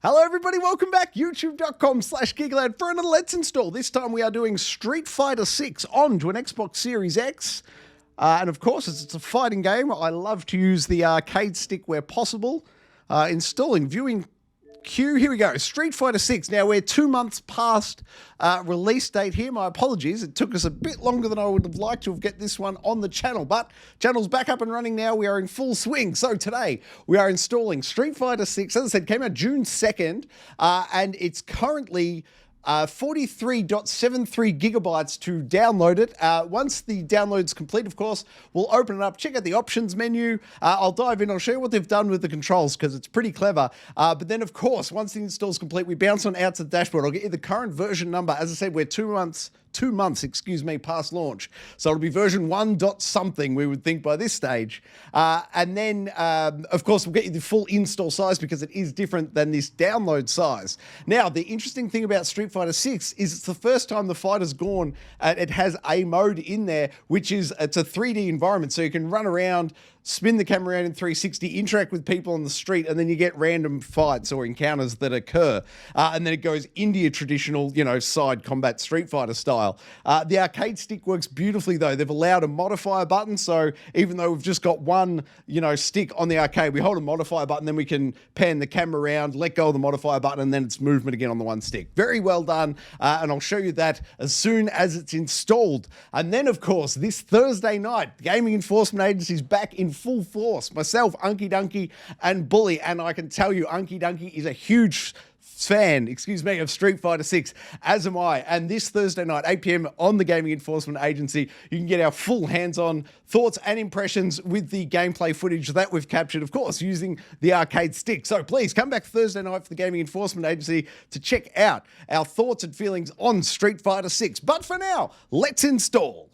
Hello everybody, welcome back, youtube.com/Geek Aloud for another Let's Install. This time we are doing Street Fighter 6 onto an Xbox Series X. And of course, it's a fighting game. I love to use the arcade stick where possible. Installing viewing queue, here we go, Street Fighter 6. Now we're 2 months past release date here. My apologies, it took us a bit longer than I would have liked to have get this one on the channel, but channel's back up and running now. We are in full swing. So today we are installing Street Fighter 6. As I said, came out June 2nd, and it's currently 43.73 gigabytes to download it. Once the download's complete, of course, we'll open it up, check out the options menu. I'll dive in, I'll show you what they've done with the controls because it's pretty clever. But then, of course, once the install's complete, we bounce on out to the dashboard. I'll get you the current version number. As I said, we're 2 months past launch. So it'll be version 1 dot something, we would think, by this stage. And then, of course, we'll get you the full install size because it is different than this download size. Now, the interesting thing about Street Fighter 6 is it's the first time the fighter's gone, it has a mode in there, which is, it's a 3D environment. So you can run around, spin the camera around in 360, interact with people on the street, and then you get random fights or encounters that occur. And then it goes into your traditional, side combat Street Fighter style. The arcade stick works beautifully though. They've allowed a modifier button, so even though we've just got one, stick on the arcade, we hold a modifier button, then we can pan the camera around, let go of the modifier button, and then it's movement again on the one stick. Very well done, and I'll show you that as soon as it's installed. And then, of course, this Thursday night, the Gaming Enforcement Agency is back in full force. Myself, Unky Dunky, and Bully, and I can tell you, Unky Dunky is a huge fan, of Street Fighter 6, as am I. And this Thursday night, 8 PM on the Gaming Enforcement Agency, you can get our full hands-on thoughts and impressions with the gameplay footage that we've captured, of course, using the arcade stick. So please come back Thursday night for the Gaming Enforcement Agency to check out our thoughts and feelings on Street Fighter 6. But for now, let's install.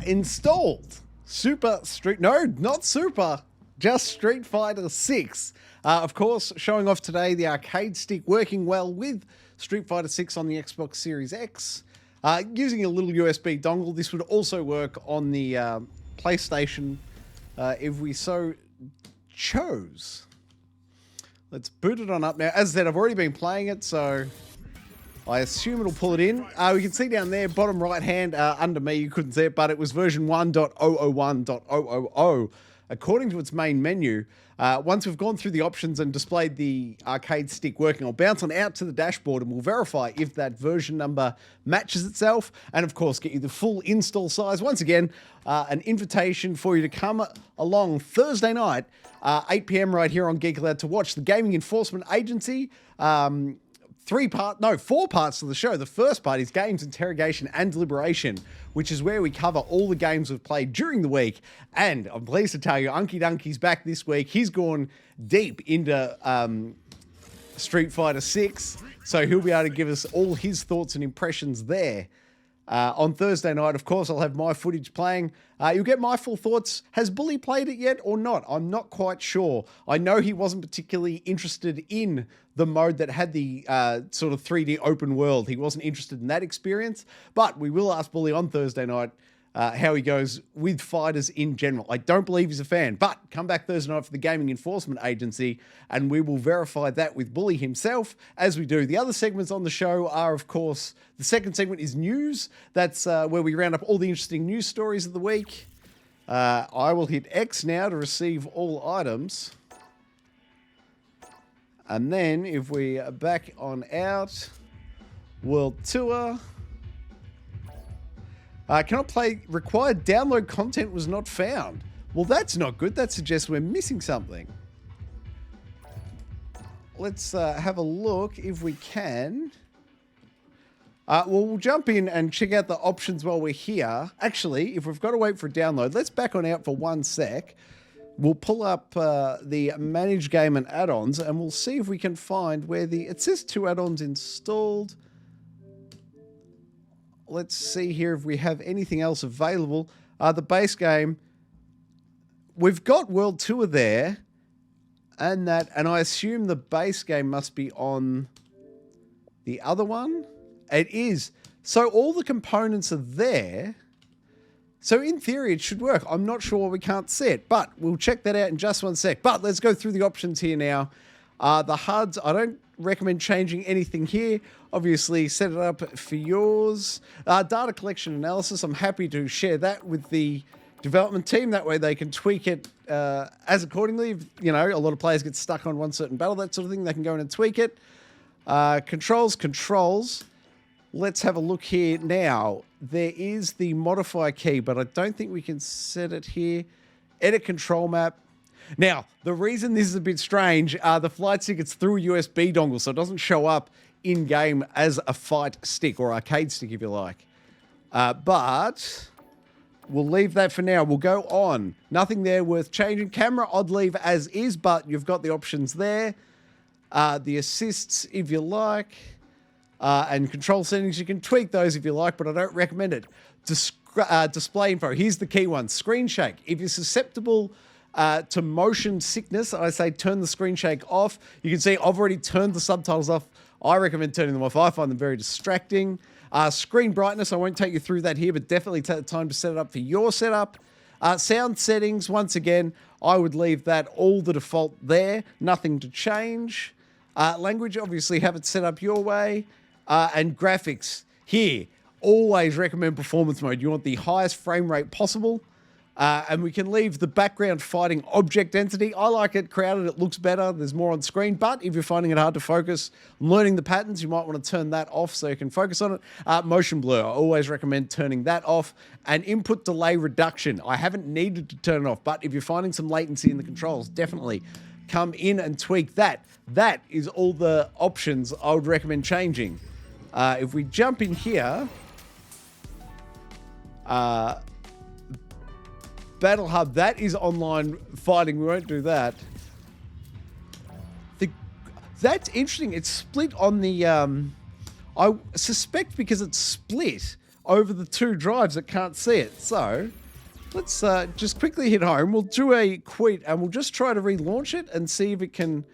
Installed not Super, just Street Fighter 6. Of course, showing off today the arcade stick working well with Street Fighter 6 on the Xbox Series X. Using a little USB dongle, this would also work on the PlayStation if we so chose. Let's boot it on up now. As I said, I've already been playing it, so I assume it'll pull it in. We can see down there, bottom right hand, under me, you couldn't see it, but it was version 1.001.000 according to its main menu. Once we've gone through the options and displayed the arcade stick working, I'll bounce on out to the dashboard and we'll verify if that version number matches itself, and of course get you the full install size. Once again, an invitation for you to come along Thursday night, 8 p.m. right here on Geek Aloud to watch the Gaming Enforcement Agency. 4 parts to the show. The first part is Games, Interrogation, and Deliberation, which is where we cover all the games we've played during the week. And I'm pleased to tell you, Unky Dunky's back this week. He's gone deep into Street Fighter 6, so he'll be able to give us all his thoughts and impressions there. On Thursday night, of course, I'll have my footage playing. You'll get my full thoughts. Has Bully played it yet or not? I'm not quite sure. I know he wasn't particularly interested in the mode that had the sort of 3D open world. He wasn't interested in that experience, but we will ask Bully on Thursday night how he goes with fighters in general. I don't believe he's a fan, but come back Thursday night for the Gaming Enforcement Agency, and we will verify that with Bully himself as we do. The other segments on the show are, of course, the second segment is news. That's where we round up all the interesting news stories of the week. I will hit X now to receive all items. And then if we are back on out, World Tour. Cannot play, required download content was not found. Well, that's not good. That suggests we're missing something. Let's have a look if we can. Well, we'll jump in and check out the options while we're here. Actually, if we've got to wait for a download, let's back on out for 1 sec. We'll pull up the Manage Game and Add-ons, and we'll see if we can find where it says 2 add-ons installed. Let's see here if we have anything else available. The base game, we've got World Tour there, and I assume the base game must be on the other one. It is. So all the components are there. So in theory, it should work. I'm not sure we can't see it, but we'll check that out in just 1 sec. But let's go through the options here now. The HUDs, I don't recommend changing anything here. Obviously, set it up for yours. Data collection analysis, I'm happy to share that with the development team. That way they can tweak it as accordingly. If, a lot of players get stuck on one certain battle, that sort of thing, they can go in and tweak it. Controls. Let's have a look here now. There is the modifier key, but I don't think we can set it here. Edit control map. Now, the reason this is a bit strange, the flight stick, it's through a USB dongle, so it doesn't show up in-game as a fight stick or arcade stick, if you like. But we'll leave that for now. We'll go on. Nothing there worth changing. Camera, I'd leave as is, but you've got the options there. The assists, if you like. And control settings, you can tweak those if you like, but I don't recommend it. Display info, here's the key one. Screen shake. If you're susceptible to motion sickness, I say turn the screen shake off. You can see I've already turned the subtitles off. I recommend turning them off. I find them very distracting. Screen brightness, I won't take you through that here, but definitely take the time to set it up for your setup. Sound settings, once again, I would leave that all the default there. Nothing to change. Language, obviously have it set up your way. And graphics, here, always recommend performance mode. You want the highest frame rate possible. And we can leave the background fighting object density. I like it crowded. It looks better. There's more on screen. But if you're finding it hard to focus, learning the patterns, you might want to turn that off so you can focus on it. Motion blur. I always recommend turning that off. And input delay reduction. I haven't needed to turn it off. But if you're finding some latency in the controls, definitely come in and tweak that. That is all the options I would recommend changing. If we jump in here, Battle Hub, that is online fighting. We won't do that. That's interesting. It's split on the... I suspect because it's split over the two drives that can't see it. So let's just quickly hit home. We'll do a quit and we'll just try to relaunch it and see if it can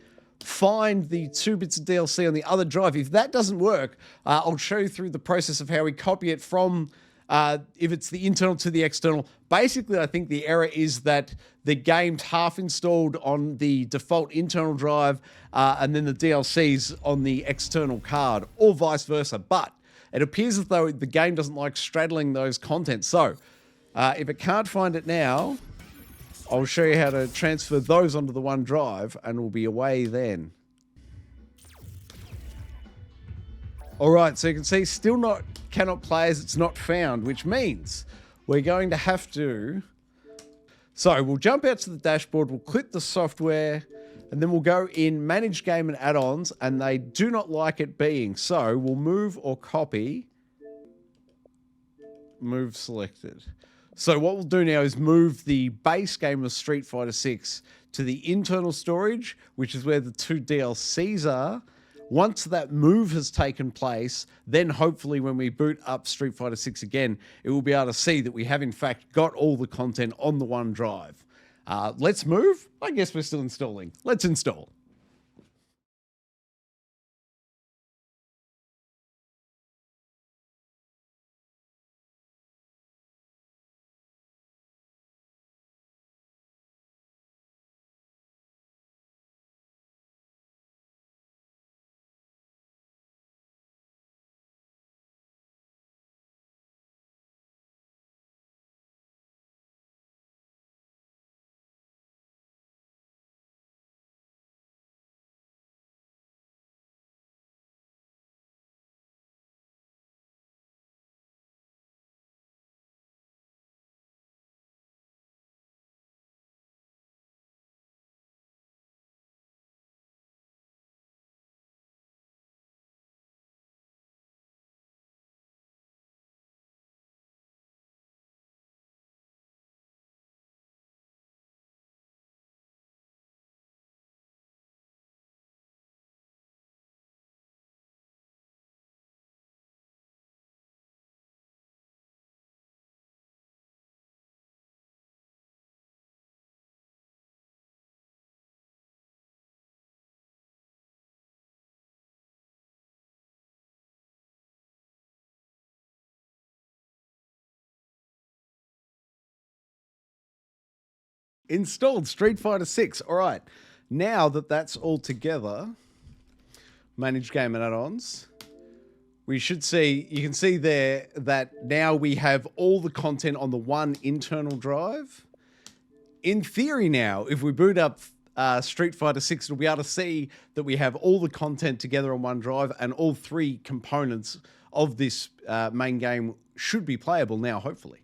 find the 2 bits of DLC on the other drive. If that doesn't work, I'll show you through the process of how we copy it from, if it's the internal to the external. Basically, I think the error is that the game's half installed on the default internal drive and then the DLC's on the external card, or vice versa. But it appears as though the game doesn't like straddling those contents. So if it can't find it now, I'll show you how to transfer those onto the one drive and we'll be away then. All right, so you can see still cannot play as it's not found, which means we're going to have to... So we'll jump out to the dashboard, we'll click the software, and then we'll go in Manage Game and Add-ons, and they do not like it being. So we'll move or copy. Move selected. So what we'll do now is move the base game of Street Fighter 6 to the internal storage, which is where the 2 DLCs are. Once that move has taken place, then hopefully when we boot up Street Fighter 6 again, it will be able to see that we have in fact got all the content on the one drive. Let's move. I guess we're still installing. Let's install. Installed Street Fighter 6. All right. Now that that's all together, Manage Game and Add-ons, we should see, you can see there that now we have all the content on the one internal drive. In theory now, if we boot up Street Fighter 6, we'll be able to see that we have all the content together on one drive and all 3 components of this main game should be playable now, hopefully.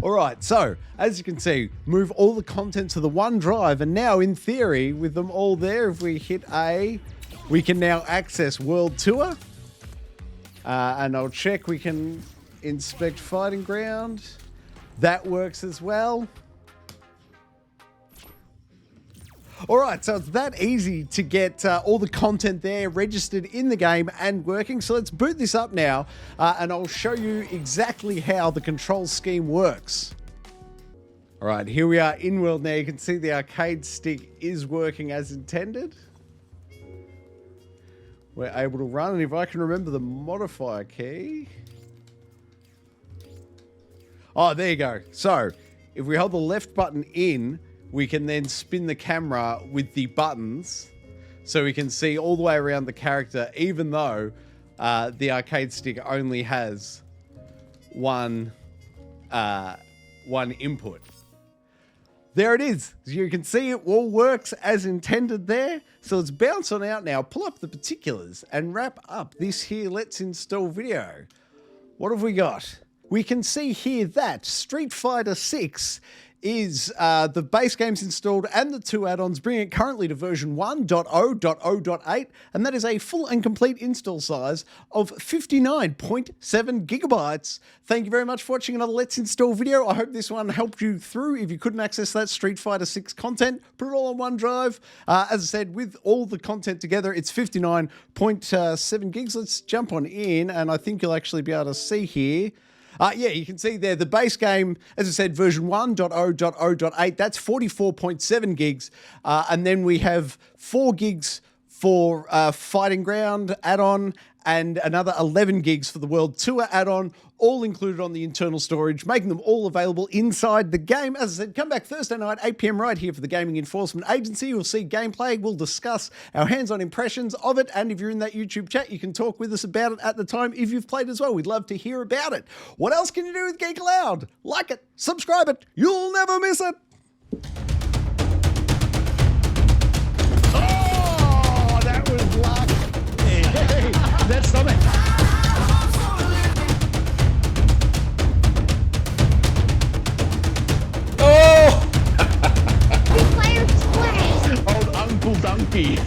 All right, so as you can see, move all the content to the one drive, and now in theory, with them all there, if we hit A, we can now access World Tour. And I'll check, we can inspect Fighting Ground. That works as well. All right, so it's that easy to get all the content there registered in the game and working. So let's boot this up now, and I'll show you exactly how the control scheme works. All right, here we are in world now. You can see the arcade stick is working as intended. We're able to run, and if I can remember the modifier key. Oh, there you go. So if we hold the left button in, we can then spin the camera with the buttons so we can see all the way around the character, even though the arcade stick only has one input. There it is. You can see it all works as intended there. So let's bounce on out now, pull up the particulars and wrap up this here Let's Install video. What have we got? We can see here that Street Fighter 6 is the base games installed and the 2 add-ons, bringing it currently to version 1.0.0.8, and that is a full and complete install size of 59.7 gigabytes. Thank you very much for watching another Let's Install video. I hope this one helped you through. If you couldn't access that Street Fighter 6 content, put it all on OneDrive. As I said, with all the content together, it's 59.7 gigs. Let's jump on in, and I think you'll actually be able to see here. Yeah, you can see there the base game, as I said, version 1.0.0.8, that's 44.7 gigs. And then we have 4 gigs for Fighting Ground add-on and another 11 gigs for the World Tour add-on, all included on the internal storage, making them all available inside the game. As I said, come back Thursday night, 8 p.m. right here for the Gaming Enforcement Agency. We'll see gameplay. We'll discuss our hands-on impressions of it. And if you're in that YouTube chat, you can talk with us about it at the time if you've played as well. We'd love to hear about it. What else can you do with Geek Aloud? Like it, subscribe it. You'll never miss it. Oh, that was luck. Hey, that's something. Old Uncle Donkey.